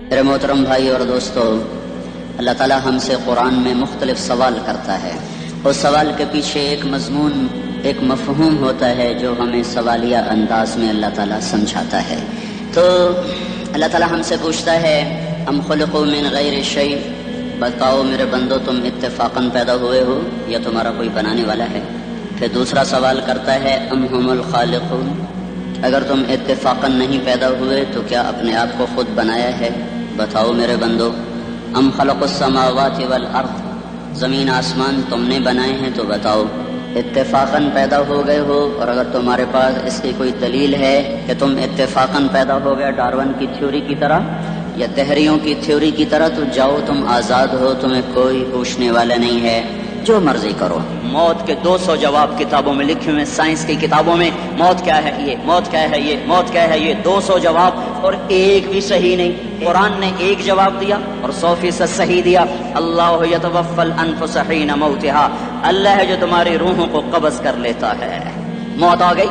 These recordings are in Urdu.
میرے محترم بھائی اور دوستو، اللہ تعالی ہم سے قرآن میں مختلف سوال کرتا ہے. اس سوال کے پیچھے ایک مضمون، ایک مفہوم ہوتا ہے جو ہمیں سوالیہ انداز میں اللہ تعالی سمجھاتا ہے. تو اللہ تعالی ہم سے پوچھتا ہے ام خلقوا من غیر شیء، بتاؤ میرے بندو تم اتفاقاً پیدا ہوئے ہو یا تمہارا کوئی بنانے والا ہے؟ پھر دوسرا سوال کرتا ہے ام هم الخالقون، اگر تم اتفاقاً نہیں پیدا ہوئے تو کیا اپنے آپ کو خود بنایا ہے؟ بتاؤ میرے بندو. ام خلق السماوات والارض، زمین آسمان تم نے بنائے ہیں تو بتاؤ اتفاقاً پیدا ہو گئے ہو؟ اور اگر تمہارے پاس اس کی کوئی دلیل ہے کہ تم اتفاقاً پیدا ہو گئے ڈارون کی تھیوری کی طرح یا تحریوں کی تھیوری کی طرح، تو جاؤ تم آزاد ہو، تمہیں کوئی پوچھنے والا نہیں ہے، جو مرضی کرو. موت کے 200 جواب کتابوں میں لکھے ہوئے، سائنس کی کتابوں میں موت کیا ہے یہ، موت کیا ہے یہ، موت کیا ہے یہ، 200 جواب اور ایک بھی صحیح نہیں. قرآن نے ایک جواب دیا اور 100% صحیح دیا. اللہ یتوفی الانفس حین موتها، اللہ ہے جو تمہاری روحوں کو قبض کر لیتا ہے. موت آ گئی،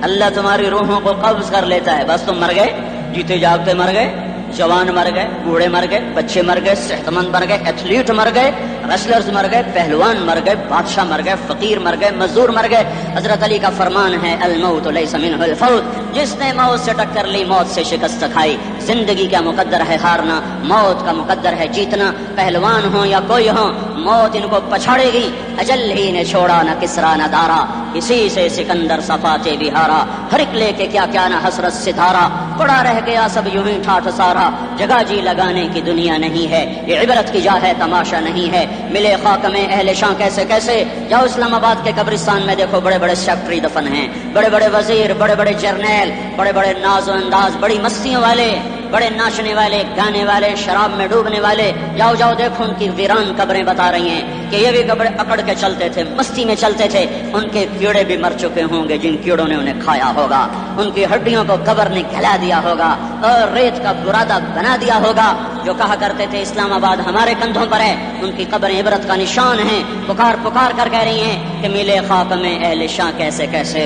اللہ تمہاری روحوں کو قبض کر لیتا ہے، بس تم مر گئے، جیتے جاگتے مر گئے، جوان مر گئے، بوڑھے مر گئے، بچے مر گئے، صحت مند مر گئے، ایتھلیٹ مر گئے، ریسلرز مر گئے، پہلوان مر گئے، بادشاہ مر گئے، فقیر مر گئے، مزدور مر گئے. حضرت علی کا فرمان ہے الموت لیس منہ الفوت، جس نے موت سے ٹکر لی موت سے شکست کھائی. زندگی کا مقدر ہے ہارنا، موت کا مقدر ہے جیتنا. پہلوان ہوں یا کوئی ہوں، موت ان کو پچھاڑے گی. اجل ہی نے چھوڑا نہ کسرا نہ دارا، اسی سے سکندر صفاتے بھی ہارا. ہر ایک لے کے کیا کیا نہ حسرت ستارہ، پڑا رہ گیا سب یوں ہی ٹھاٹھ سارا. جگہ جی لگانے کی دنیا نہیں ہے، یہ عبرت کی جا ہے تماشا نہیں ہے. ملے خاک میں اہل شاں کیسے کیسے، جاؤ اسلام آباد کے قبرستان میں دیکھو، بڑے بڑے سیکٹری دفن ہیں، بڑے بڑے وزیر، بڑے بڑے جرنیل، بڑے بڑے ناز و انداز، بڑی مستیوں والے، بڑے ناچنے والے، گانے والے، شراب میں ڈوبنے والے. جاؤ جاؤ دیکھو ان کی ویران قبریں بتا رہی ہیں کہ یہ بھی قبر اکڑ کے چلتے تھے، مستی میں چلتے تھے. ان کے کیڑے بھی مر چکے ہوں گے جن کیڑوں نے انہیں کھایا ہوگا. ان کی ہڈیوں کو قبر نے گلا دیا ہوگا اور ریت کا برادہ بنا دیا ہوگا. جو کہا کرتے تھے اسلام آباد ہمارے کندھوں پر ہے، ان کی قبریں عبرت کا نشان ہیں. پکار پکار کر کہہ رہی ہیں کہ ملے خاک میں اہل شاں کیسے کیسے،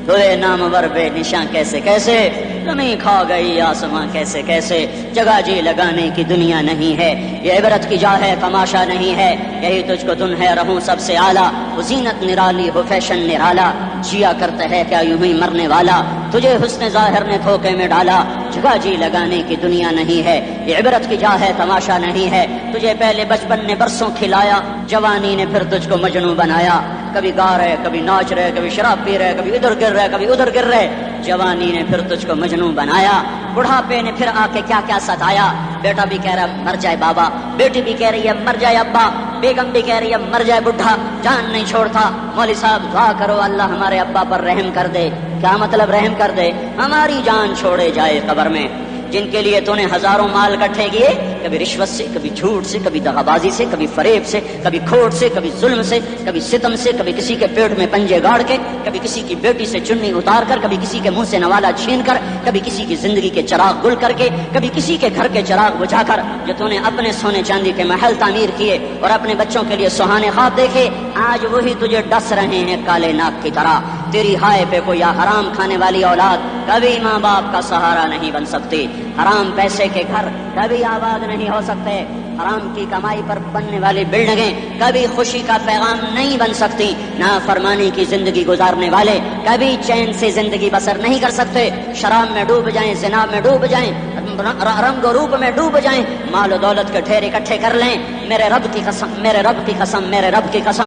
ہوئے نامور بے نشاں کیسے کیسے، زمین کھا گئی آسماں کیسے کیسے. جگہ جی لگانے کی دنیا نہیں ہے، یہ عبرت کی جا ہے تماشا نہیں ہے. یہی تجھ کو دن ہے رہوں سب سے اعلیٰ، وہ زینت نرالی ہو فیشن نرالا. جیا کرتا ہے کیا یوں ہی مرنے والا، تجھے حسن ظاہر نے دھوکے میں ڈالا. جگہ جی لگانے کی دنیا نہیں ہے، یہ عبرت کی جا ہے تماشا نہیں ہے. تجھے پہلے بچپن نے برسوں کھلایا، جوانی نے پھر تجھ کو مجنوں بنایا. کبھی گا رہے، کبھی ناچ رہے، کبھی شراب پی رہے، کبھی ادھر گر رہے، کبھی ادھر گر رہے. جوانی نے پھر تجھ کو مجنوں بنایا. بڑھاپے نے پھر آ کے کیا کیا ستایا. بیٹا بھی کہہ رہا مر جائے بابا، بیٹی بھی کہہ رہی ہے مر جائے ابا، بیگم بھی کہہ رہی ہے مر جائے بڈھا. جان نہیں چھوڑتا. مولوی صاحب دعا کرو اللہ ہمارے ابا پر رحم کر دے. کیا مطلب رحم کر دے؟ ہماری جان چھوڑے جائے قبر میں. جن کے لیے تو نے ہزاروں مال اکٹھے کیے، کبھی رشوت سے، کبھی جھوٹ سے، کبھی دغا بازی سے، کبھی فریب سے، کبھی کھوٹ سے، کبھی ظلم سے، کبھی ستم سے، کبھی کسی کے پیٹ میں پنجے گاڑ کے، کبھی کسی کی بیٹی سے چنی اتار کر، کبھی کسی کے منہ سے نوالا چھین کر، کبھی کسی کی زندگی کے چراغ گل کر کے، کبھی کسی کے گھر کے چراغ بجھا کر. جو تو نے اپنے سونے چاندی کے محل تعمیر کیے اور اپنے بچوں کے لیے سہانے خواب دیکھے، آج وہی تجھے ڈس رہے ہیں کالے ناک کی طرح. تیری ہائے پہ کوئی حرام کھانے والی اولاد کبھی ماں باپ کا سہارا نہیں بن سکتی. حرام پیسے کے گھر کبھی آباد نہیں ہو سکتے. حرام کی کمائی پر بننے والی بلڈنگیں کبھی خوشی کا پیغام نہیں بن سکتی. نافرمانی کی زندگی گزارنے والے کبھی چین سے زندگی بسر نہیں کر سکتے. شراب میں ڈوب جائیں، زنا میں ڈوب جائیں، رنگ و روپ میں ڈوب جائیں، مال و دولت کے ڈھیر اکٹھے کر لیں، میرے رب کی قسم، میرے رب کی قسم، میرے رب کی قسم